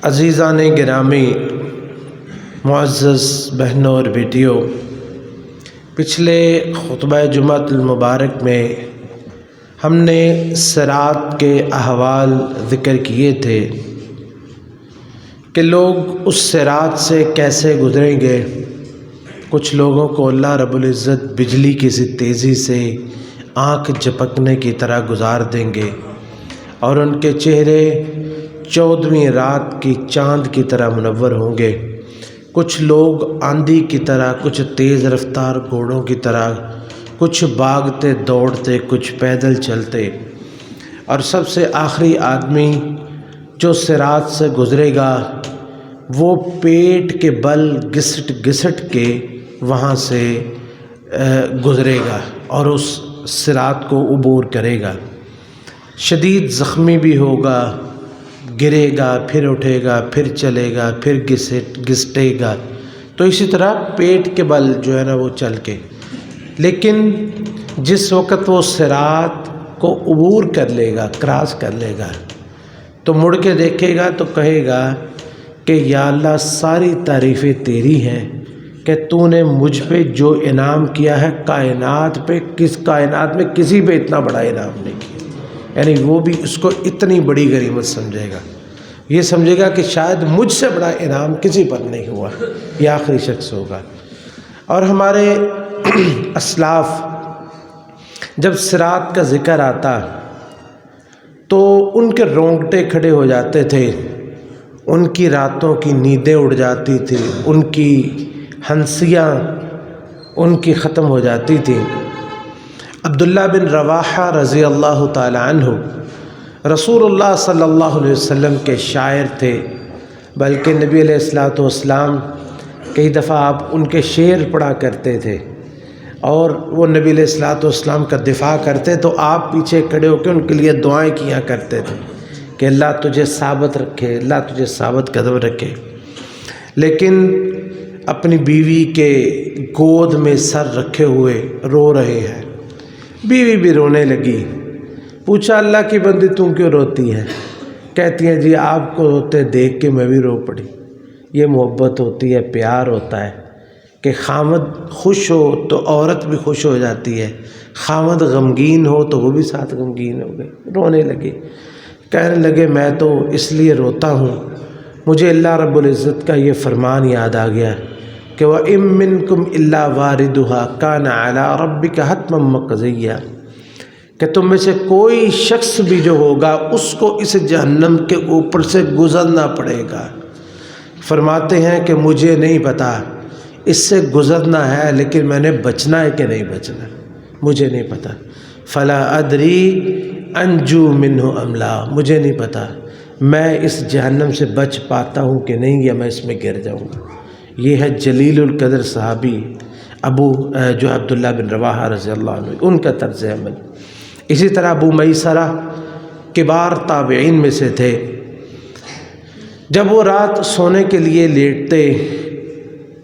عزیزان گرامی، معزز بہنوں اور بیٹیوں، پچھلے خطبہ جمعۃ المبارک میں ہم نے صراط کے احوال ذکر کیے تھے کہ لوگ اس صراط سے کیسے گزریں گے۔ کچھ لوگوں کو اللہ رب العزت بجلی کی سی تیزی سے آنکھ جھپکنے کی طرح گزار دیں گے اور ان کے چہرے 14ویں رات کی چاند کی طرح منور ہوں گے۔ کچھ لوگ آندھی کی طرح، کچھ تیز رفتار گھوڑوں کی طرح، کچھ بھاگتے دوڑتے، کچھ پیدل چلتے، اور سب سے آخری آدمی جو صراط سے گزرے گا وہ پیٹ کے بل گھسٹ گھسٹ کے وہاں سے گزرے گا اور اس صراط کو عبور کرے گا۔ شدید زخمی بھی ہوگا، گرے گا، پھر اٹھے گا، پھر چلے گا، پھر گھسٹے گا، تو اسی طرح پیٹ کے بل جو ہے نا وہ چل کے، لیکن جس وقت وہ صراط کو عبور کر لے گا، کراس کر لے گا، تو مڑ کے دیکھے گا تو کہے گا کہ یا اللہ ساری تعریفیں تیری ہیں کہ تو نے مجھ پہ جو انعام کیا ہے کائنات میں کسی پہ اتنا بڑا انعام نہیں کیا۔ یعنی وہ بھی اس کو اتنی بڑی غنیمت سمجھے گا، یہ سمجھے گا کہ شاید مجھ سے بڑا انعام کسی پر نہیں ہوا، یہ آخری شخص ہوگا۔ اور ہمارے اسلاف جب صراط کا ذکر آتا تو ان کے رونگٹے کھڑے ہو جاتے تھے، ان کی راتوں کی نیندیں اڑ جاتی تھی، ان کی ہنسیاں ان کی ختم ہو جاتی تھیں۔ عبداللہ بن رواحہ رضی اللہ تعالی عنہ رسول اللہ صلی اللہ علیہ وسلم کے شاعر تھے، بلکہ نبی علیہ الصلوۃ والسلام کئی دفعہ آپ ان کے شعر پڑھا کرتے تھے اور وہ نبی علیہ الصلوۃ والسلام کا دفاع کرتے تو آپ پیچھے کھڑے ہو کے ان کے لیے دعائیں کیا کرتے تھے کہ اللہ تجھے ثابت رکھے، اللہ تجھے ثابت قدم رکھے۔ لیکن اپنی بیوی کے گود میں سر رکھے ہوئے رو رہے ہیں، بیوی بھی رونے لگی۔ پوچھا اللہ کی بندی تم کیوں روتی ہے؟ کہتی ہیں جی آپ کو روتے دیکھ کے میں بھی رو پڑی۔ یہ محبت ہوتی ہے، پیار ہوتا ہے کہ خامد خوش ہو تو عورت بھی خوش ہو جاتی ہے، خامد غمگین ہو تو وہ بھی ساتھ غمگین ہو گئے، رونے لگے۔ کہنے لگے میں تو اس لیے روتا ہوں، مجھے اللہ رب العزت کا یہ فرمان یاد آ گیا کہ وَإِن مِّنكُمْ إِلَّا وَارِدُهَا كَانَ عَلَىٰ رَبِّكَ حَتْمًا مَّقْضِيًّا، کہ تم میں سے کوئی شخص بھی جو ہوگا اس کو اس جہنم کے اوپر سے گزرنا پڑے گا۔ فرماتے ہیں کہ مجھے نہیں پتا اس سے گزرنا ہے لیکن میں نے بچنا ہے کہ نہیں بچنا، مجھے نہیں پتا۔ فَلَا أَدْرِي أَنْجُو مِنْهُ أَمْ لَا، مجھے نہیں پتا میں اس جہنم سے بچ پاتا ہوں کہ نہیں، یا میں اس میں گر جاؤں گا۔ یہ ہے جلیل القدر صحابی جو عبداللہ بن رواحہ رضی اللہ عنہ، ان کا طرز عمل۔ اسی طرح ابو میسرہ کبار تابعین میں سے تھے، جب وہ رات سونے کے لیے لیٹتے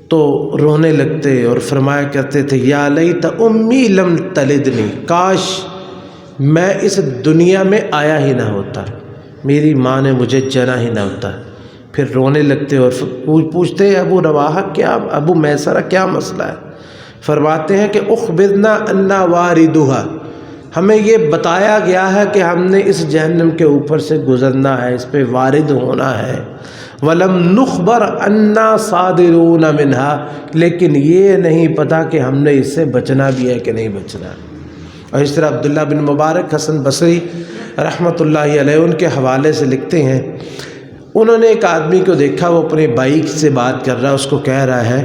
تو رونے لگتے اور فرمایا کرتے تھے یا لیت امی لم تلدنی، کاش میں اس دنیا میں آیا ہی نہ ہوتا، میری ماں نے مجھے جنا ہی نہ ہوتا۔ پھر رونے لگتے اور پوچھتے ابو رواحہ کیا، ابو میسرہ کیا مسئلہ ہے؟ فرماتے ہیں کہ اخبرنا انا واردھا، ہمیں یہ بتایا گیا ہے کہ ہم نے اس جہنم کے اوپر سے گزرنا ہے، اس پہ وارد ہونا ہے، ولم نخبر انا صادرون منہا، لیکن یہ نہیں پتا کہ ہم نے اس سے بچنا بھی ہے کہ نہیں بچنا۔ اور اس طرح عبداللہ بن مبارک حسن بصری رحمۃ اللہ علیہ ان کے حوالے سے لکھتے ہیں، انہوں نے ایک آدمی کو دیکھا، وہ اپنے بھائی سے بات کر رہا، اس کو کہہ رہا ہے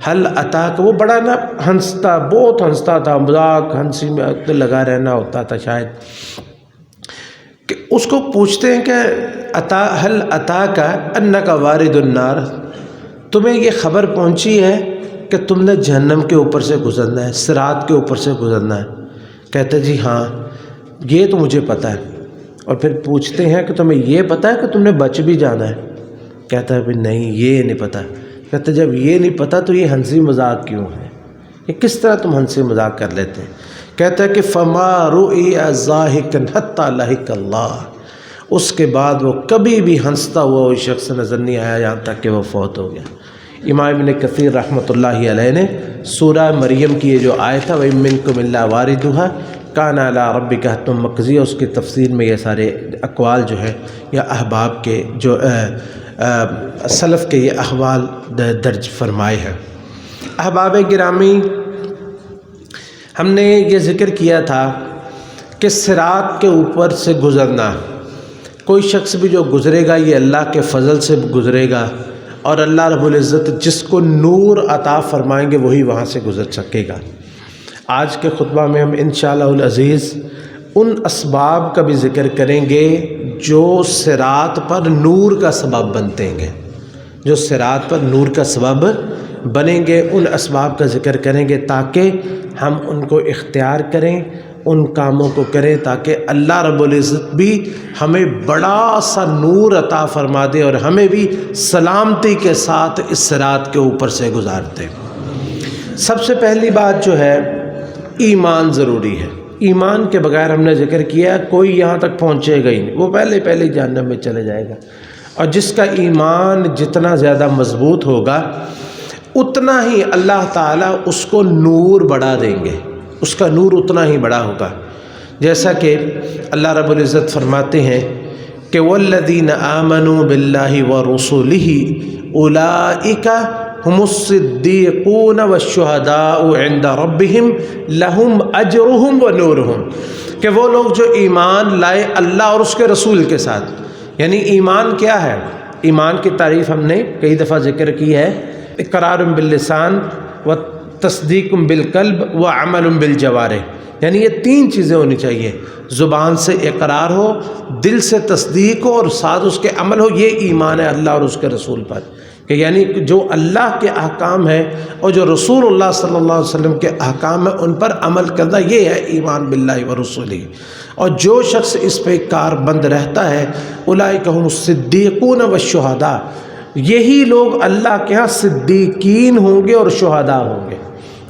حل اتاک، وہ بڑا نا ہنستا، بہت ہنستا تھا، مذاق ہنسی میں لگا رہنا ہوتا تھا شاید، کہ اس کو پوچھتے ہیں کہ حل اتاک انک وارد النار، تمہیں یہ خبر پہنچی ہے کہ تم نے جہنم کے اوپر سے گزرنا ہے، صراط کے اوپر سے گزرنا ہے؟ کہتے جی ہاں یہ تو مجھے پتہ ہے۔ اور پھر پوچھتے ہیں کہ تمہیں یہ پتہ ہے کہ تم نے بچ بھی جانا ہے؟ کہتا ہے بھی نہیں یہ نہیں پتہ۔ کہتے جب یہ نہیں پتہ تو یہ ہنسی مذاق کیوں ہے، یہ کس طرح تم ہنسی مذاق کر لیتے ہیں؟ کہتا ہے کہ فما رؤی ضاحکا حتی لحق اللہ، اس کے بعد وہ کبھی بھی ہنستا ہوا وہ شخص نظر نہیں آیا یہاں تک کہ وہ فوت ہو گیا۔ امام ابن کثیر رحمۃ اللہ علیہ نے سورہ مریم کی یہ جو آیت ہے وَإِن مِّنكُمْ إِلَّا وَارِدُهَا كَانَ عَلَىٰ رَبِّكَ حَتْمًا مَّقْضِيًّا، اس کی تفسیر میں یہ سارے اقوال جو ہے یا احباب کے جو سلف کے یہ احوال درج فرمائے ہیں۔ احباب گرامی، ہم نے یہ ذکر کیا تھا کہ صراط کے اوپر سے گزرنا، کوئی شخص بھی جو گزرے گا یہ اللہ کے فضل سے گزرے گا، اور اللہ رب العزت جس کو نور عطا فرمائیں گے وہی وہاں سے گزر سکے گا۔ آج کے خطبہ میں ہم انشاءاللہ العزیز ان اسباب کا بھی ذکر کریں گے جو صراط پر نور کا سبب بنتے ہیں، جو صراط پر نور کا سبب بنیں گے، ان اسباب کا ذکر کریں گے تاکہ ہم ان کو اختیار کریں، ان کاموں کو کریں تاکہ اللہ رب العزت بھی ہمیں بڑا سا نور عطا فرما دے اور ہمیں بھی سلامتی کے ساتھ اس صراط کے اوپر سے گزارتے۔ سب سے پہلی بات جو ہے ایمان ضروری ہے۔ ایمان کے بغیر ہم نے ذکر کیا کوئی یہاں تک پہنچے گا ہی نہیں، وہ پہلے ہی جہنم میں چلے جائے گا۔ اور جس کا ایمان جتنا زیادہ مضبوط ہوگا اتنا ہی اللہ تعالیٰ اس کو نور بڑھا دیں گے، اس کا نور اتنا ہی بڑا ہوگا۔ جیسا کہ اللہ رب العزت فرماتے ہیں کہ وَالَّذِينَ آمَنُوا بِاللَّهِ وَرُسُلِهِ أُولَئِكَ هُمُ الصِّدِّيقُونَ وَالشُّهَدَاءُ عِندَ رَبِّهِمْ لَهُمْ أَجْرُهُمْ وَنُورُهُمْ، کہ وہ لوگ جو ایمان لائے اللہ اور اس کے رسول کے ساتھ۔ یعنی ایمان کیا ہے؟ ایمان کی تعریف ہم نے کئی دفعہ ذکر کی ہے، اقرار باللسان و تصدیق بالقلب و عمل بالجوارح، یعنی یہ تین چیزیں ہونی چاہیے، زبان سے اقرار ہو، دل سے تصدیق ہو اور ساتھ اس کے عمل ہو۔ یہ ایمان ہے اللہ اور اس کے رسول پر، کہ یعنی جو اللہ کے احکام ہیں اور جو رسول اللہ صلی اللہ علیہ وسلم کے احکام ہیں ان پر عمل کرنا، یہ ہے ایمان باللہ و رسولہ۔ اور جو شخص اس پہ کار بند رہتا ہے اولئک هم الصدیقون والشہداء، یہی لوگ اللہ کے ہاں صدیقین ہوں گے اور شہداء ہوں گے،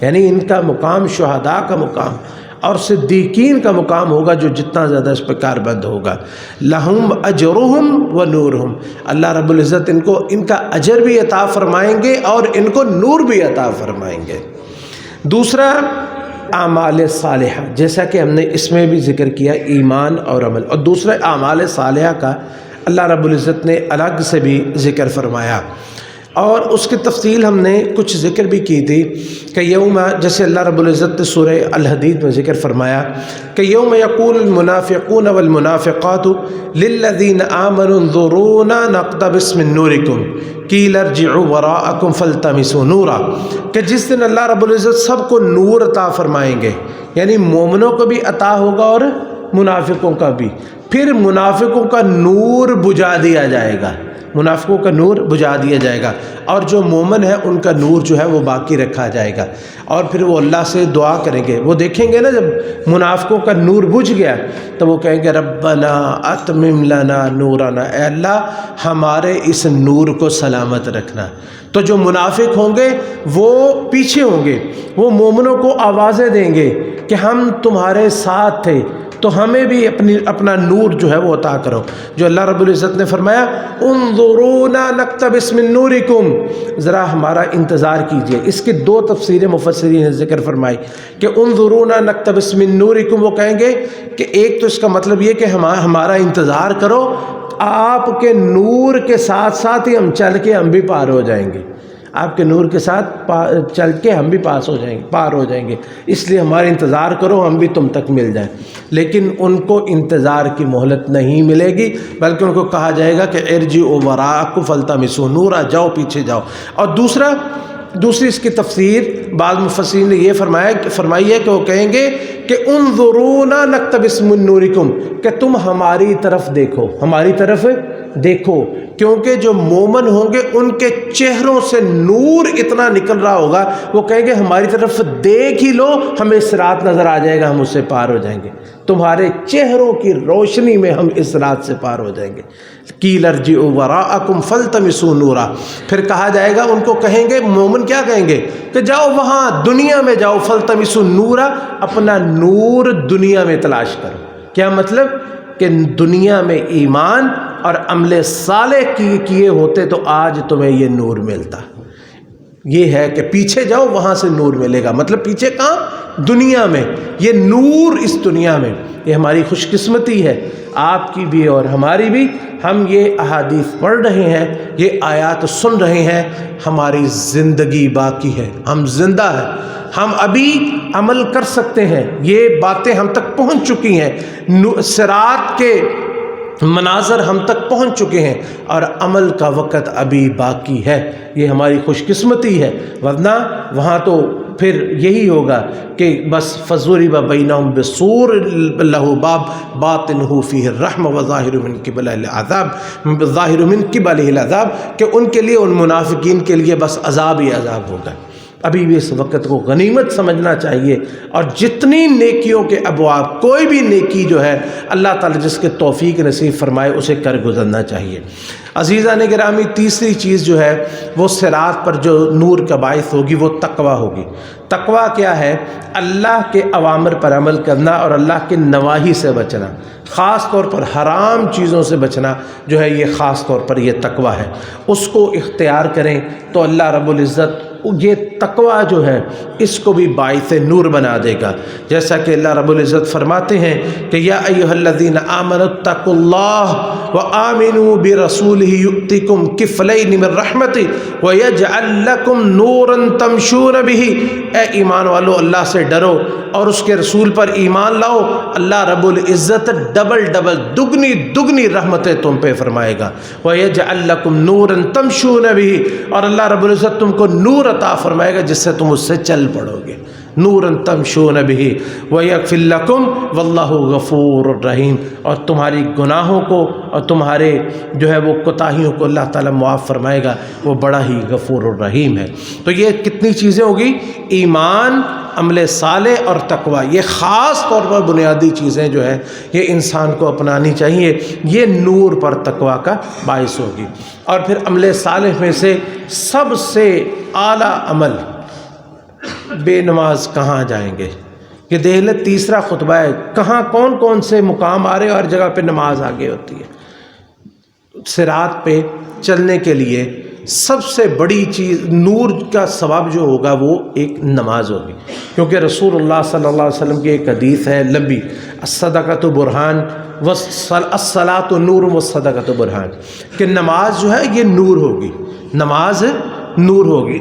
یعنی ان کا مقام شہداء کا مقام اور صدیقین کا مقام ہوگا جو جتنا زیادہ اس پہ کار بند ہوگا۔ لہم اجرہم و نورہم، اللہ رب العزت ان کا اجر بھی عطا فرمائیں گے اور ان کو نور بھی عطا فرمائیں گے۔ دوسرا اعمال صالحہ، جیسا کہ ہم نے اس میں بھی ذکر کیا ایمان اور عمل، اور دوسرا اعمال صالحہ کا اللہ رب العزت نے الگ سے بھی ذکر فرمایا، اور اس کی تفصیل ہم نے کچھ ذکر بھی کی تھی کہ یوم، جیسے اللہ رب العزت نے سورہ الحدید میں ذکر فرمایا کہ یوم یقول المنافقون والمنافقات للذین آمنوا انظرونا نقتبس من نورکم قیل ارجعوا وراءکم فالتمسوا نورا، کہ جس دن اللہ رب العزت سب کو نور عطا فرمائیں گے، یعنی مومنوں کو بھی عطا ہوگا اور منافقوں کا بھی، پھر منافقوں کا نور بجھا دیا جائے گا، منافقوں کا نور بجھا دیا جائے گا، اور جو مومن ہے ان کا نور جو ہے وہ باقی رکھا جائے گا، اور پھر وہ اللہ سے دعا کریں گے۔ وہ دیکھیں گے نا جب منافقوں کا نور بجھ گیا تو وہ کہیں گے ربنا اتمم لنا نورنا، اے اللہ ہمارے اس نور کو سلامت رکھنا۔ تو جو منافق ہوں گے وہ پیچھے ہوں گے، وہ مومنوں کو آوازیں دیں گے کہ ہم تمہارے ساتھ تھے تو ہمیں بھی اپنا نور جو ہے وہ عطا کرو۔ جو اللہ رب العزت نے فرمایا انظرونا نقتبس من نورکم، ذرا ہمارا انتظار کیجئے۔ اس کی دو تفسیریں مفسرین نے ذکر فرمائی کہ انظرونا نقتبس من نورکم، وہ کہیں گے کہ ایک تو اس کا مطلب یہ کہ ہمارا انتظار کرو، آپ کے نور کے ساتھ ساتھ ہی ہم چل کے ہم بھی پار ہو جائیں گے، آپ کے نور کے ساتھ چل کے ہم بھی پار ہو جائیں گے، اس لیے ہمارا انتظار کرو ہم بھی تم تک مل جائیں۔ لیکن ان کو انتظار کی مہلت نہیں ملے گی، بلکہ ان کو کہا جائے گا کہ ارجعوا وراءکم فالتمسوا نورا، جاؤ پیچھے جاؤ۔ اور دوسری اس کی تفسیر بعض مفسرین نے یہ فرمائی ہے کہ وہ کہیں گے کہ انظرونا نقتبس من نورکم، کہ تم ہماری طرف دیکھو، ہماری طرف دیکھو، کیونکہ جو مومن ہوں گے ان کے چہروں سے نور اتنا نکل رہا ہوگا، وہ کہیں گے ہماری طرف دیکھ ہی لو، ہمیں صراط نظر آ جائے گا، ہم اس سے پار ہو جائیں گے، تمہارے چہروں کی روشنی میں ہم اس رات سے پار ہو جائیں گے۔ قیل ارجعوا وراءکم فالتمسوا نورا، پھر کہا جائے گا، ان کو کہیں گے، مومن کیا کہیں گے کہ جاؤ وہاں دنیا میں جاؤ، فالتمسوا نورا، اپنا نور دنیا میں تلاش کرو۔ کیا مطلب کہ دنیا میں ایمان اور عمل صالح کیے ہوتے تو آج تمہیں یہ نور ملتا۔ یہ ہے کہ پیچھے جاؤ وہاں سے نور ملے گا، مطلب پیچھے کہاں؟ دنیا میں، یہ نور اس دنیا میں۔ یہ ہماری خوش قسمتی ہے، آپ کی بھی اور ہماری بھی۔ ہم یہ احادیث پڑھ رہے ہیں، یہ آیات سن رہے ہیں، ہماری زندگی باقی ہے، ہم زندہ ہیں، ہم ابھی عمل کر سکتے ہیں، یہ باتیں ہم تک پہنچ چکی ہیں، صراط کے مناظر ہم تک پہنچ چکے ہیں اور عمل کا وقت ابھی باقی ہے۔ یہ ہماری خوش قسمتی ہے، ورنہ وہاں تو پھر یہی ہوگا کہ بس فضرب بینہم بسور لہ باب باطنہ فیہ الرحمہ وظاہر من قبلہ العذاب، کہ ان کے لیے، ان منافقین کے لیے بس عذاب ہی عذاب ہوگا۔ ابھی بھی اس وقت کو غنیمت سمجھنا چاہیے، اور جتنی نیکیوں کے ابواب، کوئی بھی نیکی جو ہے اللہ تعالی جس کے توفیق نصیب فرمائے اسے کر گزرنا چاہیے۔ عزیزان گرامی، تیسری چیز جو ہے وہ صراط پر جو نور کا باعث ہوگی وہ تقویٰ ہوگی۔ تقویٰ کیا ہے؟ اللہ کے اوامر پر عمل کرنا اور اللہ کے نواہی سے بچنا، خاص طور پر حرام چیزوں سے بچنا جو ہے، یہ خاص طور پر یہ تقویٰ ہے۔ اس کو اختیار کریں تو اللہ رب العزت یہ تقویٰ جو ہے اس کو بھی باعث نور بنا دے گا، جیسا کہ اللہ رب العزت فرماتے ہیں کہ یا ایھا الذین آمنوا اتقوا اللہ وآمنوا برسولہ یؤتکم کفلین من رحمتہ ویجعل لکم نورا تمشون بہ۔ اے ایمان والو، اللہ سے ڈرو اور اس کے رسول پر ایمان لاؤ، اللہ رب العزت ڈبل دگنی رحمتیں تم پہ فرمائے گا۔ وَيَجْعَلْ لَكُمْ نُورًا تَمْشُونَ بِهِ، اور اللہ رب العزت تم کو نور عطا فرمائے گا جس سے تم اس سے چل پڑو گے۔ نُورًا تَمْشُونَ بِهِ وَيَغْفِرْ لَكُمْ وَاللَّهُ غَفُورٌ رَحِيمٌ، اور تمہاری گناہوں کو اور تمہارے جو ہے وہ کوتاہیوں کو اللہ تعالیٰ معاف فرمائے گا، وہ بڑا ہی غفور الرحیم ہے۔ تو یہ کتنی چیزیں ہوگی؟ ایمان، عمل صالح اور تقویٰ، یہ خاص طور پر بنیادی چیزیں جو ہے یہ انسان کو اپنانی چاہیے، یہ نور پر تقویٰ کا باعث ہوگی۔ اور پھر عمل صالح میں سے سب سے اعلیٰ عمل، بے نماز کہاں جائیں گے؟ یہ دیکھ لیں تیسرا خطبہ ہے، کہاں کون کون سے مقام آ رہے ہیں، ہر جگہ پہ نماز آگے ہوتی ہے۔ صراط پہ چلنے کے لیے سب سے بڑی چیز، نور کا ثواب جو ہوگا وہ ایک نماز ہوگی، کیونکہ رسول اللہ صلی اللہ علیہ وسلم کی ایک حدیث ہے لمبی، الصدقۃ برہان والصلاۃ نور والصدقۃ برہان، کہ نماز جو ہے یہ نور ہوگی، نماز نور ہوگی۔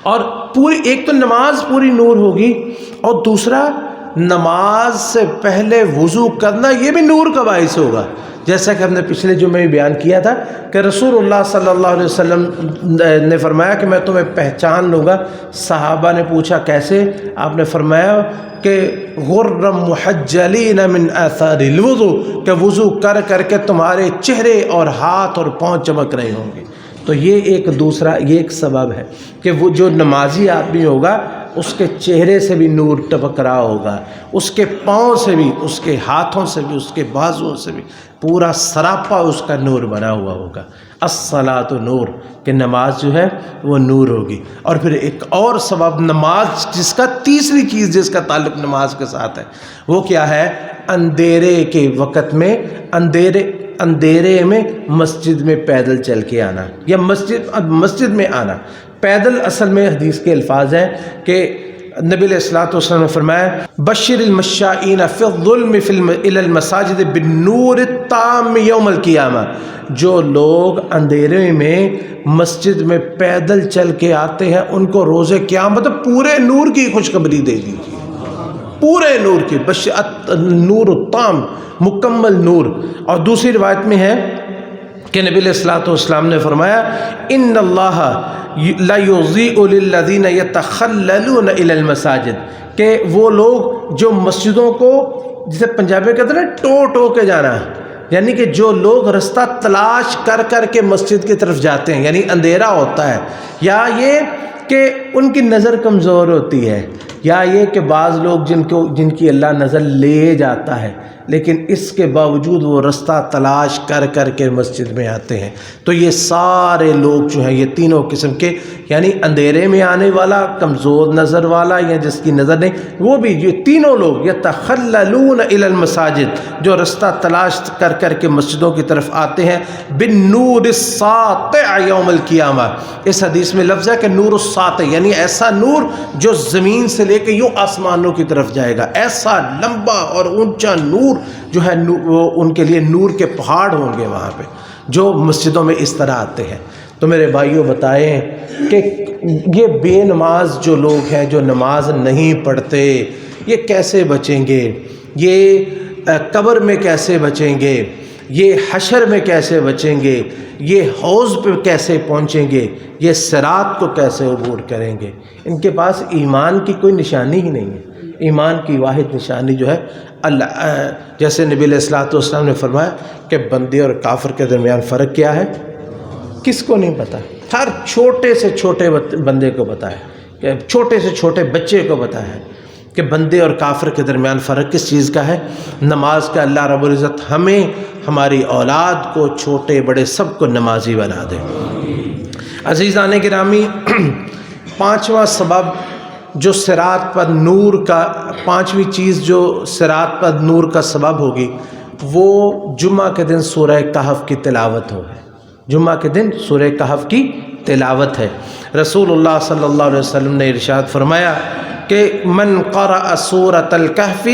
اور پوری، ایک تو نماز پوری نور ہوگی، اور دوسرا نماز سے پہلے وضو کرنا یہ بھی نور کا باعث ہوگا، جیسا کہ ہم نے پچھلے جمعے میں بیان کیا تھا کہ رسول اللہ صلی اللہ علیہ وسلم نے فرمایا کہ میں تمہیں پہچان لوں گا۔ صحابہ نے پوچھا کیسے؟ آپ نے فرمایا کہ غرم محجلین من آثار الوضو، کہ وضو کر کر کے تمہارے چہرے اور ہاتھ اور پاؤں چمک رہے ہوں گے۔ تو یہ ایک دوسرا، یہ ایک سبب ہے کہ وہ جو نمازی آدمی ہوگا اس کے چہرے سے بھی نور ٹپک رہا ہوگا، اس کے پاؤں سے بھی، اس کے ہاتھوں سے بھی، اس کے بازوؤں سے بھی پورا سراپا اس کا نور بنا ہوا ہوگا۔ الصلاۃ نور، کہ نماز جو ہے وہ نور ہوگی۔ اور پھر ایک اور سبب نماز جس کا، تیسری چیز جس کا تعلق نماز کے ساتھ ہے وہ کیا ہے؟ اندھیرے کے وقت میں، اندھیرے میں مسجد میں پیدل چل کے آنا، یا مسجد میں آنا۔ پیدل اصل میں حدیث کے الفاظ ہیں کہ نبی علیہ الصلوۃ والسلام نے فرمایا بشر المشائین فی الظلم الی المساجد بالنور التام یوم القیامہ، جو لوگ اندھیرے میں مسجد میں پیدل چل کے آتے ہیں ان کو روز قیامت پورے نور کی خوشخبری دے دیجیے، پورے نور کی، نور التام، مکمل نور۔ اور دوسری روایت میں ہے کہ نبی علیہ الصلوۃ والسلام نے فرمایا ان اللہ لا یضیء للذین یتخللون الی المساجد، کہ وہ لوگ جو مسجدوں کو، جسے پنجابی میں کہتے ہیں نا ٹو کے جانا، یعنی کہ جو لوگ رستہ تلاش کر کر کے مسجد کی طرف جاتے ہیں، یعنی اندھیرا ہوتا ہے، یا یہ کہ ان کی نظر کمزور ہوتی ہے، یا یہ کہ بعض لوگ جن کی اللہ نظر لے جاتا ہے لیکن اس کے باوجود وہ رستہ تلاش کر کر کے مسجد میں آتے ہیں. تو یہ سارے لوگ جو ہیں، یہ تینوں قسم کے، یعنی اندھیرے میں آنے والا، کمزور نظر والا یا جس کی نظر نہیں، وہ بھی یہ تینوں لوگ یتخللون الی المساجد، جو رستہ تلاش کر کر کے مسجدوں کی طرف آتے ہیں، بالنور الساطع یوم القیامہ. اس حدیث میں لفظ ہے کہ نور الساطع، یعنی ایسا نور جو زمین سے لے کے یوں آسمانوں کی طرف جائے گا، ایسا لمبا اور اونچا نور جو ہے، وہ ان کے لیے نور کے پہاڑ ہوں گے وہاں پہ جو مسجدوں میں اس طرح آتے ہیں. تو میرے بھائیوں بتائیں کہ یہ بے نماز جو لوگ ہیں، جو نماز نہیں پڑھتے، یہ کیسے بچیں گے؟ یہ قبر میں کیسے بچیں گے؟ یہ حشر میں کیسے بچیں گے؟ یہ حوض پہ کیسے پہنچیں گے؟ یہ صراط کو کیسے عبور کریں گے؟ ان کے پاس ایمان کی کوئی نشانی ہی نہیں ہے. ایمان کی واحد نشانی جو ہے اللہ، جیسے نبی علیہ الصلوۃ والسلام نے فرمایا کہ بندے اور کافر کے درمیان فرق کیا ہے، کس کو نہیں پتہ؟ ہر چھوٹے سے چھوٹے بندے کو پتہ ہے، کہ چھوٹے سے چھوٹے بچے کو پتہ ہے کہ بندے اور کافر کے درمیان فرق کس چیز کا ہے؟ نماز کا. اللہ رب العزت ہمیں، ہماری اولاد کو، چھوٹے بڑے سب کو نمازی بنا دے. عزیزان گرامی، پانچواں سبب جو صراط پر نور کا، پانچویں چیز جو صراط پر نور کا سبب ہوگی، وہ جمعہ کے دن سورہ کہف کی تلاوت ہوگی. جمعہ کے دن سورہ کہف کی تلاوت ہے. رسول اللہ صلی اللہ علیہ وسلم نے ارشاد فرمایا کہ من قرأ سورۃ الکہف،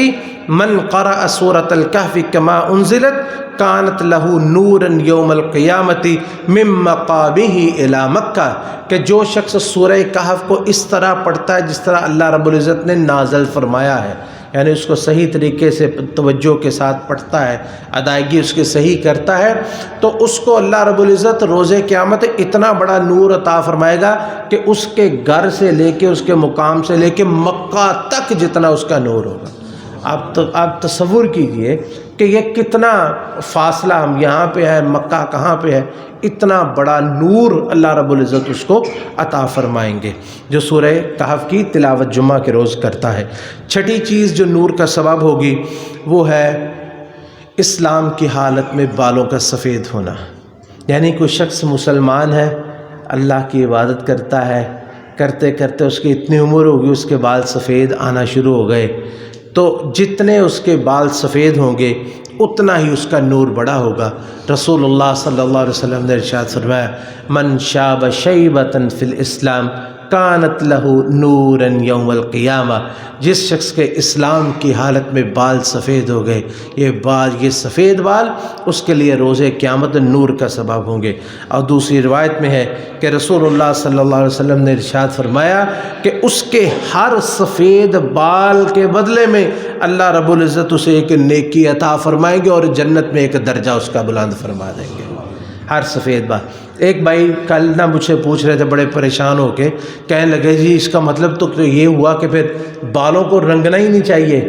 من قرأ سورۃ الکہف کما انزلت کانت لہ نورا یوم القیامت من مقامہ الی مکہ، کہ جو شخص سورہ کہف کو اس طرح پڑھتا ہے جس طرح اللہ رب العزت نے نازل فرمایا ہے، یعنی اس کو صحیح طریقے سے توجہ کے ساتھ پڑھتا ہے، ادائیگی اس کی صحیح کرتا ہے، تو اس کو اللہ رب العزت روز قیامت اتنا بڑا نور عطا فرمائے گا کہ اس کے گھر سے لے کے، اس کے مقام سے لے کے مکہ تک جتنا اس کا نور ہوگا. آپ تصور کیجئے کہ یہ کتنا فاصلہ، ہم یہاں پہ ہے، مکہ کہاں پہ ہے، اتنا بڑا نور اللہ رب العزت اس کو عطا فرمائیں گے جو سورہ کہف کی تلاوت جمعہ کے روز کرتا ہے. چھٹی چیز جو نور کا سبب ہوگی وہ ہے اسلام کی حالت میں بالوں کا سفید ہونا. یعنی کوئی شخص مسلمان ہے، اللہ کی عبادت کرتا ہے، کرتے کرتے اس کی اتنی عمر ہوگی، اس کے بال سفید آنا شروع ہو گئے، تو جتنے اس کے بال سفید ہوں گے اتنا ہی اس کا نور بڑا ہوگا. رسول اللہ صلی اللہ علیہ وسلم نے ارشاد فرمایا من شاب شیبۃ فی الاسلام کانت لہ نورا یوم القیامہ، جس شخص کے اسلام کی حالت میں بال سفید ہو گئے، یہ سفید بال اس کے لیے روز قیامت نور کا سبب ہوں گے. اور دوسری روایت میں ہے کہ رسول اللہ صلی اللہ علیہ وسلم نے ارشاد فرمایا کہ اس کے ہر سفید بال کے بدلے میں اللہ رب العزت اسے ایک نیکی عطا فرمائیں گے اور جنت میں ایک درجہ اس کا بلند فرما دیں گے. ہر سفید بال. ایک بھائی کل نہ مجھ سے پوچھ رہے تھے بڑے پریشان ہو کے، کہنے لگے جی اس کا مطلب تو یہ ہوا کہ پھر بالوں کو رنگنا ہی نہیں چاہیے.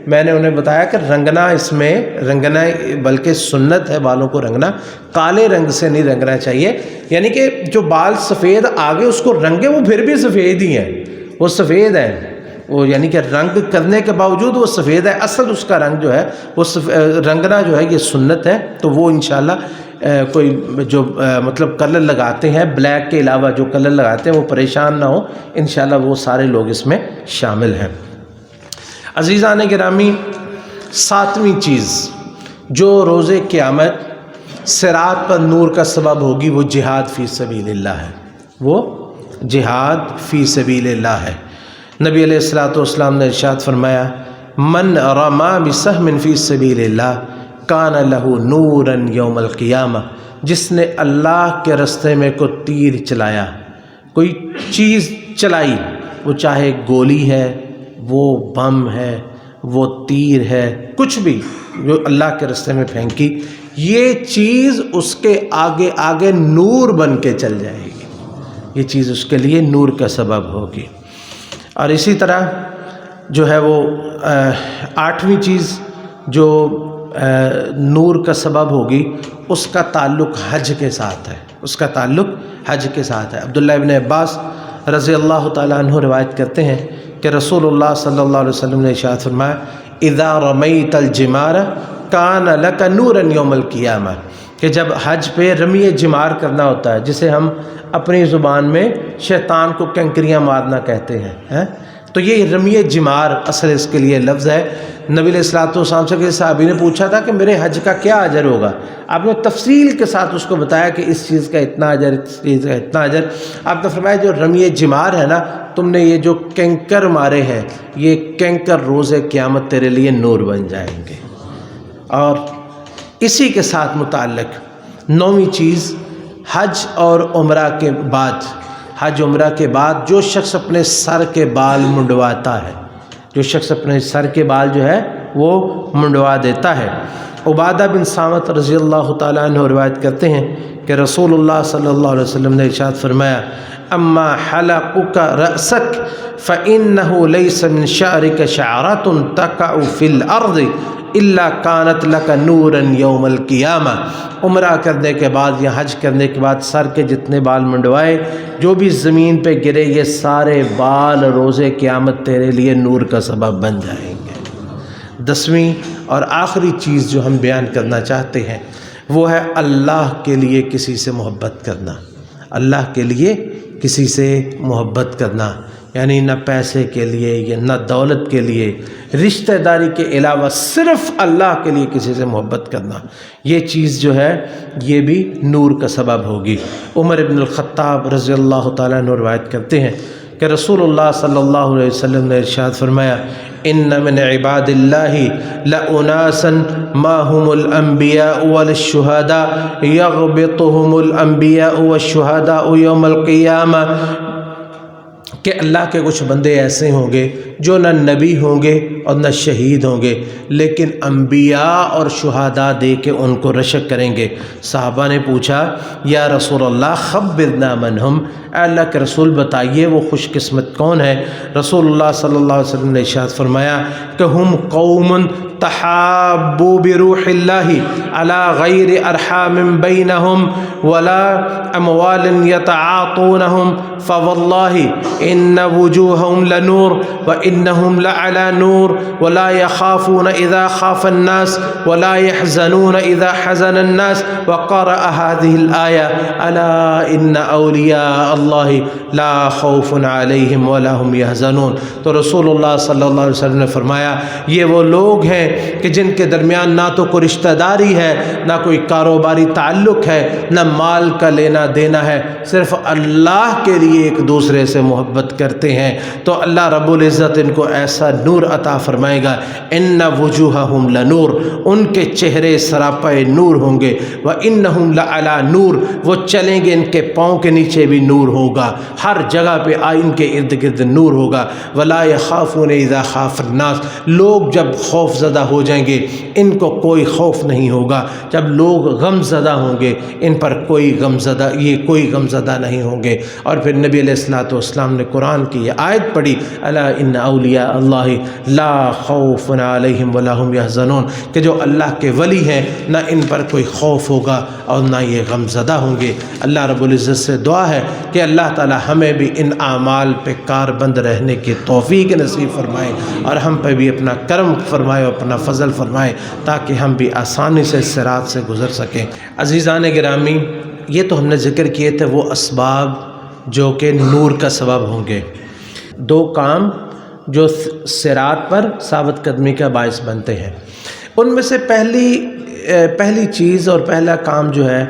میں نے انہیں بتایا کہ رنگنا، اس میں رنگنا بلکہ سنت ہے بالوں کو رنگنا، کالے رنگ سے نہیں رنگنا چاہیے. یعنی کہ جو بال سفید آگے اس کو رنگے وہ پھر بھی سفید ہی ہیں، وہ سفید ہیں، وہ یعنی کہ رنگ کرنے کے باوجود وہ سفید ہے. اصل اس کا رنگ جو ہے وہ رنگنا جو ہے یہ سنت ہے. تو وہ انشاءاللہ کوئی جو مطلب کلر لگاتے ہیں بلیک کے علاوہ جو کلر لگاتے ہیں وہ پریشان نہ ہو، انشاءاللہ وہ سارے لوگ اس میں شامل ہیں. عزیزان گرامی، ساتویں چیز جو روز قیامت صراط پر نور کا سبب ہوگی وہ جہاد فی سبیل اللہ ہے. وہ جہاد فی سبیل اللہ ہے. نبی علیہ الصلوۃ والسلام نے ارشاد فرمایا من رما بسہم فی سبیل اللہ کان لہ نورا یوم القیامہ، جس نے اللہ کے راستے میں کوئی تیر چلایا، کوئی چیز چلائی، وہ چاہے گولی ہے، وہ بم ہے، وہ تیر ہے، کچھ بھی جو اللہ کے راستے میں پھینکی، یہ چیز اس کے آگے آگے نور بن کے چل جائے گی. یہ چیز اس کے لیے نور کا سبب ہوگی. اور اسی طرح جو ہے وہ آٹھویں چیز جو نور کا سبب ہوگی اس کا تعلق حج کے ساتھ ہے. اس کا تعلق حج کے ساتھ ہے. عبداللہ ابن عباس رضی اللہ تعالیٰ عنہ روایت کرتے ہیں کہ رسول اللہ صلی اللہ علیہ وسلم نے ارشاد فرمایا اذا رمیت الجمار کان لک نورا یوم القیامہ، کہ جب حج پہ رمی جمار کرنا ہوتا ہے، جسے ہم اپنی زبان میں شیطان کو کنکریاں مارنا کہتے ہیں، تو یہ رمی جمار اصل اس کے لیے لفظ ہے۔ نبی علیہ الصلوۃ والسلام سے کہ صحابی نے پوچھا تھا کہ میرے حج کا کیا اجر ہوگا، آپ نے تفصیل کے ساتھ اس کو بتایا کہ اس چیز کا اتنا اجر، اس چیز کا اتنا اجر۔ آپ نے فرمایا جو رمی جمار ہے نا، تم نے یہ جو کینکر مارے ہیں، یہ کینکر روز قیامت تیرے لیے نور بن جائیں گے۔ اور اسی کے ساتھ متعلق 9ویں چیز، حج اور عمرہ کے بعد، حج عمرہ کے بعد جو شخص اپنے سر کے بال منڈواتا ہے، جو شخص اپنے سر کے بال جو ہے وہ منڈوا دیتا ہے۔ عبادہ بن صامت رضی اللہ تعالیٰ عنہ روایت کرتے ہیں کہ رسول اللہ صلی اللہ علیہ وسلم نے ارشاد فرمایا اما حلقک رأسک فإنہ لیس من شعرک شعرۃ تقع فی الارض الا کانت لک نورا یوم القیامہ۔ عمرہ کرنے کے بعد یا حج کرنے کے بعد سر کے جتنے بال منڈوائے، جو بھی زمین پہ گرے، یہ سارے بال روز قیامت تیرے لیے نور کا سبب بن جائیں گے۔ 10ویں اور آخری چیز جو ہم بیان کرنا چاہتے ہیں وہ ہے اللہ کے لیے کسی سے محبت کرنا۔ اللہ کے لیے کسی سے محبت کرنا، یعنی نہ پیسے کے لیے یا نہ دولت کے لیے، رشتہ داری کے علاوہ صرف اللہ کے لیے کسی سے محبت کرنا، یہ چیز جو ہے یہ بھی نور کا سبب ہوگی۔ عمر بن الخطاب رضی اللہ تعالیٰ عنہ روایت کرتے ہیں کہ رسول اللہ صلی اللہ علیہ وسلم نے ارشاد فرمایا ان من عباد اللہ لاناسا ما هم الانبیاء والشہداء یغبطهم الانبیاء والشہداء یوم القیامہ، کہ اللہ کے کچھ بندے ایسے ہوں گے جو نہ نبی ہوں گے اور نہ شہید ہوں گے، لیکن انبیاء اور شہداء دے کے ان کو رشک کریں گے۔ صحابہ نے پوچھا یا رسول اللہ خبرنا من ہم، اے اللہ کے رسول بتائیے وہ خوش قسمت کون ہے؟ رسول اللہ صلی اللہ علیہ وسلم نے ارشاد فرمایا کہ ہم قوم تحابوا بروح اللہ علی غیر ارحام بینہم ولا اموال یتعاطونہم فواللہ ان وجوہہم لنور وانہم لعلی نور ولا یخافون اذا خاف الناس ولا يحزنون اذا حزن الناس وقرأ هذه الآية الا ان اولیاء اللہ لا خوف علیہم ولا هم يحزنون۔ تو رسول اللہ صلی اللہ علیہ وسلم نے فرمایا یہ وہ لوگ ہیں کہ جن کے درمیان نہ تو کوئی رشتہ داری ہے، نہ کوئی کاروباری تعلق ہے، نہ مال کا لینا دینا ہے، صرف اللہ کے لیے ایک دوسرے سے محبت کرتے ہیں، تو اللہ رب العزت ان کو ایسا نور عطا فرمائے گا۔ ان وجوہہم لنور، ان کے چہرے سراپا نور ہوں گے، وانہم لعلی نور، وہ چلیں گے ان کے پاؤں کے نیچے بھی نور ہوگا، ہر جگہ پہ ان کے ارد گرد نور ہوگا۔ ولا یخافون اذا خاف الناس، لوگ جب خوف زدہ ہو جائیں گے ان کو کوئی خوف نہیں ہوگا، جب لوگ غم زدہ ہوں گے ان پر کوئی غم زدہ نہیں ہوں گے۔ اور پھر نبی علیہ الصلوۃ والسلام نے قرآن کی یہ آیت پڑھی الا ان اولیاء اللہ لا خوف علیہم ولا هم یحزنون، کہ جو اللہ کے ولی ہیں نہ ان پر کوئی خوف ہوگا اور نہ یہ غم زدہ ہوں گے۔ اللہ رب العزت سے دعا ہے کہ اللہ تعالی ہمیں بھی ان اعمال پہ کاربند رہنے کی توفیق نصیب فرمائے اور ہم پہ بھی اپنا کرم فرمائے اور اپنا فضل فرمائے تاکہ ہم بھی آسانی سے صراط سے گزر سکیں۔ عزیزان گرامی، یہ تو ہم نے ذکر کیے تھے وہ اسباب جو کہ نور کا سبب ہوں گے، 2 کام جو صراط پر ثابت قدمی کا باعث بنتے ہیں۔ ان میں سے پہلی چیز اور پہلا کام جو ہے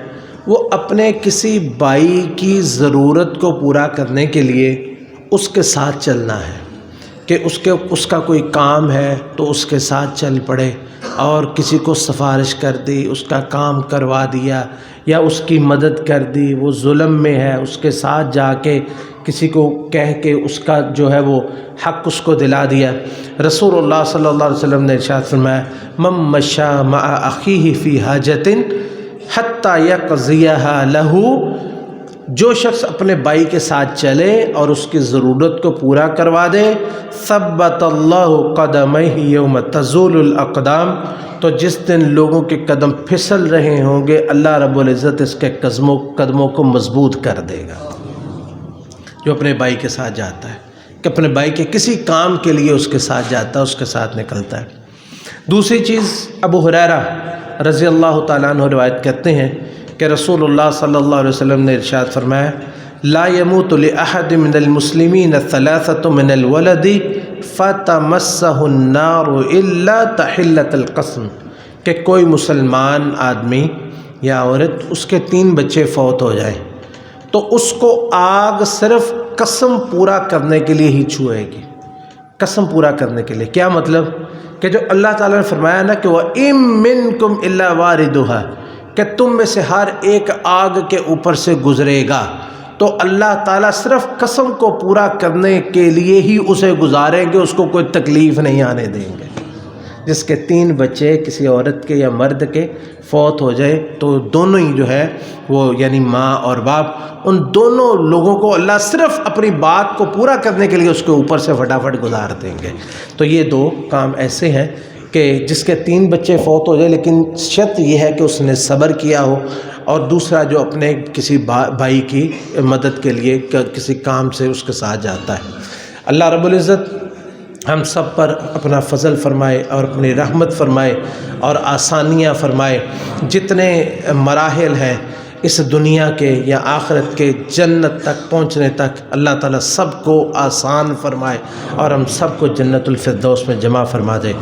وہ اپنے کسی بھائی کی ضرورت کو پورا کرنے کے لیے اس کے ساتھ چلنا ہے، کہ اس کا کوئی کام ہے تو اس کے ساتھ چل پڑے اور کسی کو سفارش کر دی، اس کا کام کروا دیا یا اس کی مدد کر دی، وہ ظلم میں ہے اس کے ساتھ جا کے کسی کو کہہ کے اس کا جو ہے وہ حق اس کو دلا دیا۔ رسول اللہ صلی اللہ علیہ وسلم نے ارشاد فرمایا من مشى مع اخیہ فی حاجۃ حتی یقضیہا لہ، جو شخص اپنے بھائی کے ساتھ چلے اور اس کی ضرورت کو پورا کروا دے، ثبت اللہ قدمہ یوم تزول الاقدام، تو جس دن لوگوں کے قدم پھسل رہے ہوں گے اللہ رب العزت اس کے قدموں کو مضبوط کر دے گا۔ جو اپنے بھائی کے ساتھ جاتا ہے، کہ اپنے بھائی کے کسی کام کے لیے اس کے ساتھ جاتا ہے، اس کے ساتھ نکلتا ہے۔ دوسری چیز، ابو ہریرہ رضی اللہ تعالیٰ عنہ روایت کرتے ہیں کہ رسول اللہ صلی اللہ علیہ وسلم نے ارشاد فرمایا، لا يموت لأحد من المسلمین ثلاثة من الولد فتمسه النار الا تحلة القسم، کہ کوئی مسلمان آدمی یا عورت اس کے 3 بچے فوت ہو جائیں تو اس کو آگ صرف قسم پورا کرنے کے لیے ہی چھوئے گی، قسم پورا کرنے کے لیے۔ کیا مطلب؟ کہ جو اللہ تعالیٰ نے فرمایا نا کہ وَإِن مِّنكُمْ إِلَّا وَارِدُهَا، کہ تم میں سے ہر ایک آگ کے اوپر سے گزرے گا، تو اللہ تعالیٰ صرف قسم کو پورا کرنے کے لیے ہی اسے گزاریں گے، اس کو کوئی تکلیف نہیں آنے دیں گے۔ جس کے 3 بچے کسی عورت کے یا مرد کے فوت ہو جائے تو دونوں ہی جو ہے وہ یعنی ماں اور باپ، ان دونوں لوگوں کو اللہ صرف اپنی بات کو پورا کرنے کے لیے اس کے اوپر سے فٹافٹ گزار دیں گے۔ تو یہ 2 کام ایسے ہیں کہ جس کے 3 بچے فوت ہو جائے، لیکن شرط یہ ہے کہ اس نے صبر کیا ہو، اور دوسرا جو اپنے کسی بھائی کی مدد کے لیے کسی کام سے اس کے ساتھ جاتا ہے۔ اللہ رب العزت ہم سب پر اپنا فضل فرمائے اور اپنی رحمت فرمائے اور آسانیاں فرمائے۔ جتنے مراحل ہیں اس دنیا کے یا آخرت کے جنت تک پہنچنے تک، اللہ تعالیٰ سب کو آسان فرمائے اور ہم سب کو جنت الفردوس میں جمع فرما دے۔